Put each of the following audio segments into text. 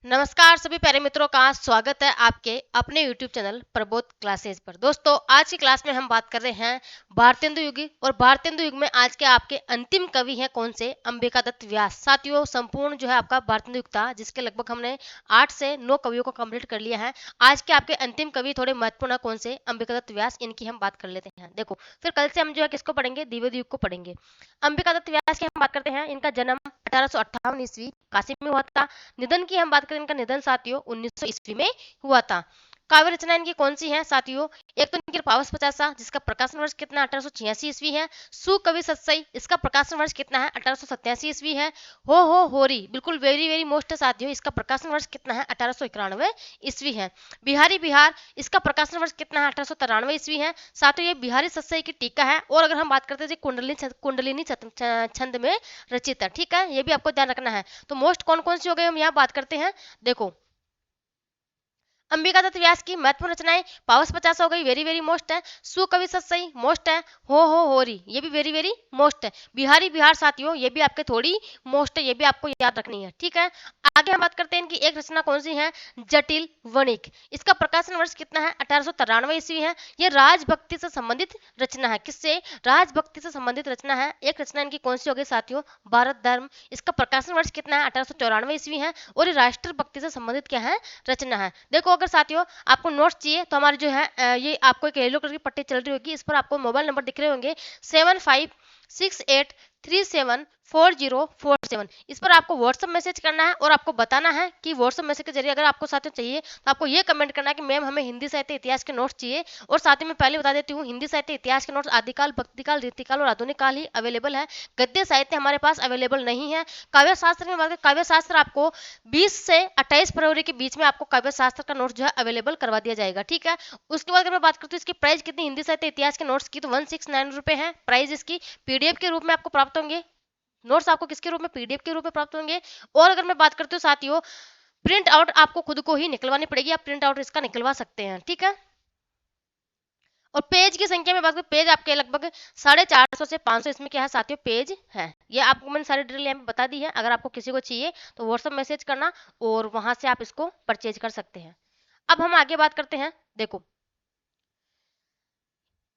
नमस्कार सभी प्यारे मित्रों का स्वागत है आपके अपने YouTube चैनल प्रबोध क्लासेस पर। दोस्तों आज की क्लास में हम बात कर रहे हैं भारतेंदु युग और भारतेंदु युग में आज के आपके अंतिम कवि हैं कौन से? अंबिका दत्त व्यास। साथियों संपूर्ण जो है आपका भारतेंदु युग था जिसके लगभग हमने 8 से 9 कवियों को कंप्लीट कर लिया है। आज के आपके अंतिम कवि थोड़े महत्वपूर्ण है कौन से? अंबिका दत्त व्यास। इनकी हम बात कर लेते हैं। देखो फिर कल से हम जो है किसको पढ़ेंगे? द्विवेदी युग को पढ़ेंगे। अंबिका दत्त व्यास की हम बात करते हैं। इनका जन्म 1858 ईस्वी काशी में हुआ था। निधन की हम बात करें, इनका निधन साथियों 1900 ईस्वी में हुआ था। काव्य रचना इनकी कौन सी है साथियों? एक तो इनकी पावस पचासा जिसका प्रकाशन वर्ष कितना? 1886 ईस्वी है। सुकवि सत्सई इसका प्रकाशन वर्ष कितना है? 1887 ईस्वी है। हो होरी बिल्कुल वेरी वेरी मोस्ट है साथियों, इसका प्रकाशन वर्ष कितना है? 1891 ईस्वी है। बिहारी बिहार इसका प्रकाशन वर्ष कितना है? 1893 ईस्वी है। साथियों ये बिहारी सत्सई की टीका है। और अगर हम बात करते हैं कुंडलिनी छंद में रचित है। ठीक है, ये भी आपको ध्यान रखना है। तो मोस्ट कौन कौन सी हो गई हम यहाँ बात करते हैं। देखो अंबिका दत्त व्यास की महत्वपूर्ण रचनाएं पावस 50 हो गई, वेरी वेरी मोस्ट है। सुकवि सत्सई मोस्ट है। हो होरी ये भी वेरी वेरी मोस्ट है। बिहारी बिहार साथियों ये भी आपके थोड़ी मोस्ट है, ये भी आपको याद रखनी है। ठीक है, आगे हम बात करते हैं इनकी एक रचना कौन सी है? जटिल वणिक। इसका प्रकाशन वर्ष कितना है? 1893 ईस्वी है। ये राजभक्ति से संबंधित रचना है। किससे? राजभक्ति से संबंधित रचना है। एक रचना इनकी कौन सी हो गई साथियों? भारत धर्म। इसका प्रकाशन वर्ष कितना है? 1894 ईस्वी है। और ये राष्ट्रभक्ति से संबंधित क्या है? रचना है। देखो अगर साथियों आपको नोट्स चाहिए तो हमारे जो है ये आपको एक येलो कलर की पट्टी चल रही होगी, इस पर आपको मोबाइल नंबर दिख रहे होंगे 7568374047। इस पर आपको व्हाट्सएप मैसेज करना है और आपको बताना है कि व्हाट्सएप मैसेज के जरिए अगर आपको साथियों चाहिए तो आपको ये कमेंट करना है कि मैम हमें हिंदी साहित्य इतिहास के नोट्स चाहिए। और साथ ही मैं पहले बता देती हूँ हिंदी साहित्य इतिहास के नोट्स आदिकाल भक्तिकाल रीतिकाल और आधुनिक काल ही अवेलेबल है। गद्य साहित्य हमारे पास अवेलेबल नहीं है। काव्य शास्त्र में बात करें, काव्य शास्त्र आपको 20 से 28 फरवरी के बीच में आपको काव्य शास्त्र का नोट जो है अवेलेबल करवा दिया जाएगा। ठीक है, उसके बाद अगर मैं बात करती हूँ इसकी प्राइस कितनी हिंदी साहित्य इतिहास के नोट्स की, तो 169 रुपए है प्राइस इसकी। पीडीएफ के रूप में आपको प्राप्त होंगे। नोट्स आपको किसके रूप में? पीडीएफ के रूप में प्राप्त होंगे। और अगर मैं बात करती हूँ साथियों प्रिंट आउट आपको खुद को ही निकलवानी पड़ेगी, आप प्रिंट आउट इसका निकलवा सकते हैं। ठीक है, और पेज की संख्या में बात करें, पेज आपके लगभग 450 से 500 इसमें क्या है साथियों? पेज है। ये आपको मैंने सारी डिटेल यहाँ पे बता दी है। अगर आपको किसी को चाहिए तो व्हाट्सएप मैसेज करना और वहां से आप इसको परचेज कर सकते हैं। अब हम आगे बात करते हैं। देखो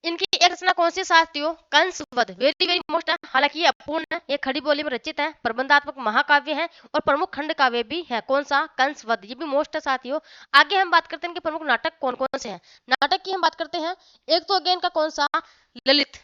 इनकी एक रचना कौन सी साथियों? कंसवध, वेरी वेरी मोस्ट है। हालांकि ये अपूर्ण है, ये खड़ी बोली में रचित है, प्रबंधात्मक महाकाव्य है और प्रमुख खंड काव्य भी है। कौन सा? कंसवध, ये भी मोस्ट है साथियों। आगे हम बात करते हैं इनके प्रमुख नाटक कौन कौन से हैं। नाटक की हम बात करते हैं। एक तो अगेन का कौन सा? ललित।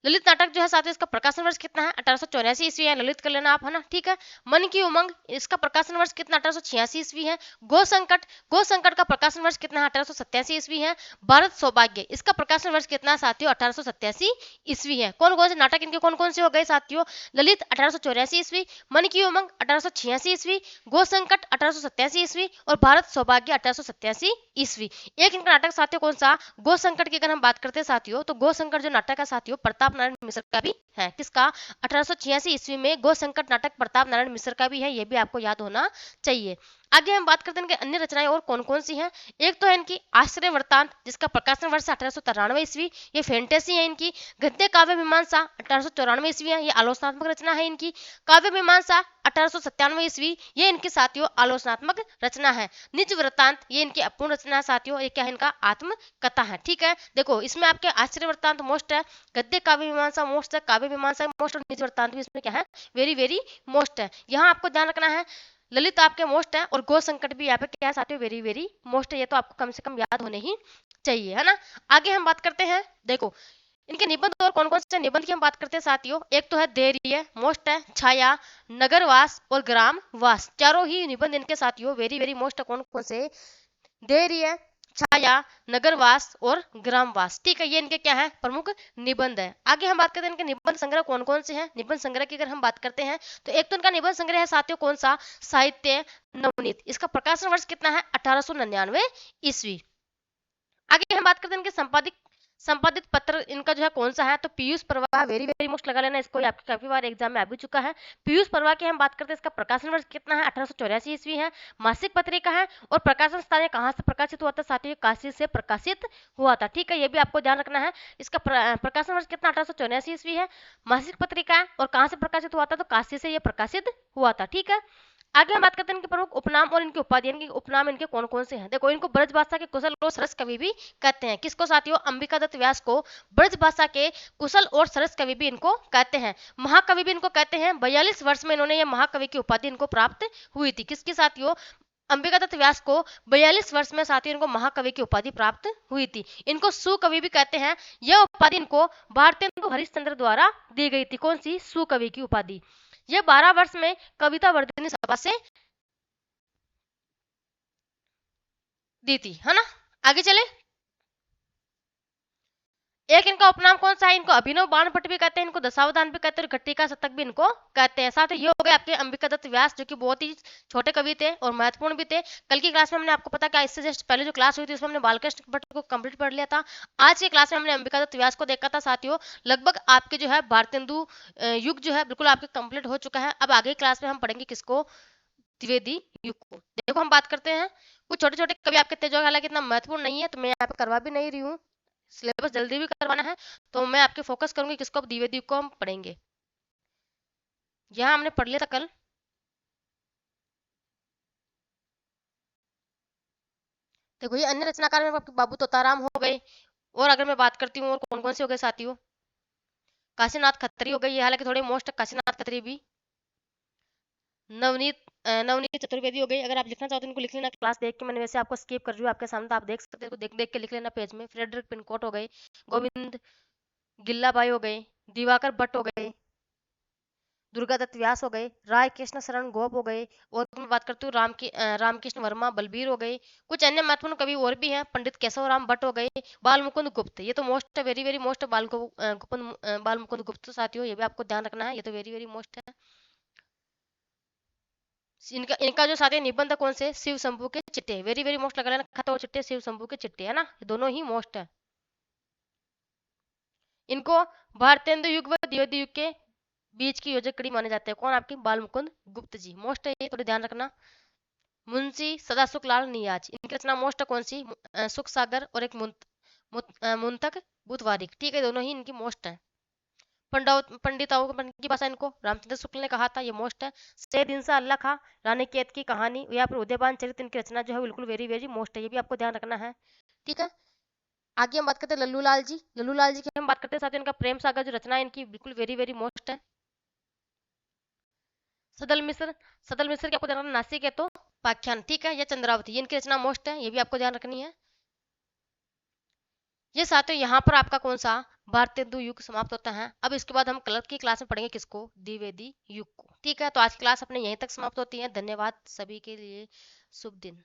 ललित नाटक जो है साथियों इसका प्रकाशन वर्ष कितना है? 1884 ईस्वी है। ललित कर लेना आप, है ना। ठीक है, मन की उमंग इसका प्रकाशन वर्ष कितना? 1886 ईस्वी है। गो संकट, गो संकट का प्रकाशन वर्ष कितना है? 1887 ईस्वी है। भारत सौभाग्य इसका प्रकाशन वर्ष कितना है साथियों? 1887 ईस्वी है। कौन कौन से नाटक इनके कौन कौन से हो गए साथियों? ललित 1884 ईस्वी, मन की उमंग 1886 ईस्वी, गो संकट 1887 ईस्वी और भारत सौभाग्य 1887 ईस्वी। एक इनका नाटक साथियों कौन सा? गो संकट की अगर हम बात करते हैं साथियों तो गो संकट जो नाटक है साथियों प्रताप नारायण मिश्र का भी है। किसका? 1886 ईस्वी में गो संकट नाटक प्रताप नारायण मिश्र का भी है, ये भी आपको याद होना चाहिए। आगे हम बात करते हैं इनके अन्य रचनाएं और कौन कौन सी हैं। एक तो है इनकी आश्रय वृत्तांत जिसका प्रकाशन वर्ष 1893 ईस्वी, ये फैंटेसी है इनकी। गद्य काव्य मीमांसा 1894 ईस्वी है, ये आलोचनात्मक रचना है इनकी। काव्य मीमांसा 1897 ईस्वी, ये इनकी साथियों आलोचनात्मक रचना है। निज वृत्तांत ये इनकी अपूर्ण रचना है साथियों, ये क्या है? इनका आत्मकथा है। ठीक है, देखो इसमें आपके आश्चर्य वृत्तांत मोस्ट है, गद्य काव्य मीमांसा मोस्ट है, काव्य मीमांसा मोस्ट और निज वृत्तांत भी इसमें क्या है? वेरी वेरी मोस्ट है। यहाँ आपको ध्यान रखना है ललित आपके मोस्ट है और गो संकट भी यहाँ पे क्या है साथियों? वेरी वेरी मोस्ट है। ये तो आपको कम से कम याद होने ही चाहिए, है ना। आगे हम बात करते हैं। देखो इनके निबंध और कौन कौन से निबंध की हम बात करते हैं साथियों। एक तो है धैर्य मोस्ट है, छाया, नगरवास और ग्रामवास, चारों ही निबंध इनके साथियों वेरी वेरी मोस्ट है। कौन कौन से? धैर्य, छाया, नगरवास और ग्रामवास। ठीक है, ये इनके क्या है? प्रमुख निबंध है। आगे हम बात करते हैं इनके निबंध संग्रह कौन कौन से हैं। निबंध संग्रह की अगर हम बात करते हैं तो एक तो इनका निबंध संग्रह है साथियों कौन सा? साहित्य नवनीत, इसका प्रकाशन वर्ष कितना है? 1899 ईस्वी। आगे हम बात करते हैं इनके संपादित पत्र इनका जो है कौन सा है? तो पीयूष प्रवाह, वेरी वेरी मोस्ट लगा लेना इसको, आपके काफी बार एग्जाम में आ भी चुका है। पीयूष प्रवाह की हम बात करते हैं, इसका प्रकाशन वर्ष कितना है? 1884 ईस्वी है। मासिक पत्रिका है और प्रकाशन स्थान कहाँ से प्रकाशित हुआ था साथियों? काशी से प्रकाशित हुआ था। ठीक है, ये भी आपको ध्यान रखना है। इसका प्रकाशन वर्ष कितना? 1884 ईस्वी है। मासिक पत्रिका है और कहाँ से प्रकाशित हुआ था? तो काशी से ये प्रकाशित हुआ था। ठीक है, आगे हम बात करते हैं इनके प्रमुख उपनाम और इनके उपाधि, इनके उपनाम इनके कौन कौन से हैं। देखो, इनको ब्रज भाषा के कुशल और सरस कवि भी कहते हैं। किसको साथियों? अंबिका दत्त व्यास को ब्रज भाषा के कुशल और सरस कवि भी इनको कहते हैं। महाकवि भी इनको कहते हैं। 42 वर्ष में इन्होंने ये महाकवि की उपाधि इनको प्राप्त हुई थी। किसकी साथियों? अंबिका दत्त व्यास को 42 वर्ष में साथियों इनको महाकवि की उपाधि प्राप्त हुई थी। इनको सुकवि भी कहते हैं। यह उपाधि इनको भारतेंदु हरिश्चंद्र द्वारा दी गई थी। कौन सी? सुकवि की उपाधि। यह 12 वर्ष में कविता वर्धिनी सभा से दी थी, है ना। आगे चले, एक इनका उपनाम कौन सा है? इनको अभिनव बाण भट्ट भी कहते हैं, इनको दशावतान भी कहते हैं, और घट्टिका शतक भी इनको कहते हैं। साथ ही ये हो गए आपके अंबिका दत्त व्यास, जो कि बहुत ही छोटे कवि थे और महत्वपूर्ण भी थे। कल की क्लास में हमने आपको पता क्या, इससे जस्ट पहले जो क्लास हुई थी उसमें हमने बालकृष्ण भट्ट को कंप्लीट पढ़ लिया था। आज की क्लास में हमने अंबिका दत्त व्यास को देखा था साथियों। लगभग आपके जो है भारतेंदु युग जो है बिल्कुल आपके कंप्लीट हो चुका है। अब आगे क्लास में हम पढ़ेंगे किसको? द्विवेदी युग को। देखो, हम बात करते हैं कुछ छोटे छोटे कवि आपके थे, जो हालांकि इतना महत्वपूर्ण नहीं है, तो मैं यहाँ पे करवा भी नहीं रही हूँ, सिलेबस जल्दी भी करवाना है, तो मैं आपके फोकस करूंगी किसको? द्विवेदी युग को हम पढ़ेंगे। यहाँ हमने पढ़ लिया था कल। देखो, ये अन्य रचनाकार में आपके बाबू तोताराम हो गए। और अगर मैं बात करती हूँ और कौन कौन से हो गए साथियों, काशीनाथ खत्री हो गई, ये हालांकि थोड़े मोस्ट काशीनाथ खत्री भी। नवनीत नवनीत चतुर्वेदी हो गई। अगर आप लिखना चाहते हो इनको लिख लेना, क्लास देख के मैंने वैसे आपको स्किप कर रही हूँ आपके सामने, तो आप देख सकते हो, देख देख के लिख लेना पेज में। फ्रेडरिक पिनकोट हो गए, गोविंद गिल्लाबाई हो गए, दिवाकर भट्ट हो गए, दुर्गादत्त व्यास हो गए, राय कृष्ण शरण गोप हो गए, और मैं बात करती हूँ रामकृष्ण वर्मा बलबीर हो गए। कुछ अन्य महत्वपूर्ण कवि और भी हैं, पंडित केशव राम भट्ट हो गए, बाल मुकुंद गुप्त, ये तो मोस्ट वेरी वेरी मोस्ट बाल मुकुंद गुप्त साथियों, ये भी आपको ध्यान रखना है, ये तो वेरी वेरी मोस्ट है। इनका इनका जो साथी निबंध है कौन से? शिव शंभू के चिट्टे, वेरी वेरी मोस्ट लगा लेना, खत और चिट्टे, शिव शंभू के चिट्टे, है ना, ये दोनों ही मोस्ट है। इनको भारतेंदु युग व द्विवेदी युग के बीच की योजक कड़ी माने जाते हैं। कौन? आपके बाल मुकुंद गुप्त जी, मोस्ट है ये, थोड़ी ध्यान रखना। मुंशी सदासुख लाल नियाज, इनकी रचना मोस्ट है कौन सी? सुख सागर और एक मुंतक बुतवारिक, ठीक है, दोनों ही इनकी मोस्ट है। पंडिताओं की भाषा इनको रामचंद्र शुक्ल ने कहा था, ये मोस्ट है। सैयद इंसा अल्लाह खां, रानी कैद की कहानी या फिर उदयबान चरित्र, इनकी रचना जो है बिल्कुल वेरी वेरी मोस्ट है, ये भी आपको ध्यान रखना है, ठीक है। आगे हम बात करते हैं लल्लू लाल जी। लल्लू लाल जी की हम बात करते हैं साथ, इनका प्रेम सागर जो रचना है इनकी बिल्कुल वेरी वेरी मोस्ट है। सदल मिश्र, सदल मिश्र की आपको ध्यान रखना, नासिक है तो पाख्यान, ठीक है, या चंद्रावती, ये इनकी रचना मोस्ट है, ये भी आपको ध्यान रखनी है। ये साथियों यहाँ पर आपका कौन सा? भारतेंदु युग समाप्त होता है। अब इसके बाद हम कल की क्लास में पढ़ेंगे किसको? द्विवेदी युग को, ठीक है। तो आज की क्लास अपने यहीं तक समाप्त होती है। धन्यवाद सभी के लिए, शुभ दिन।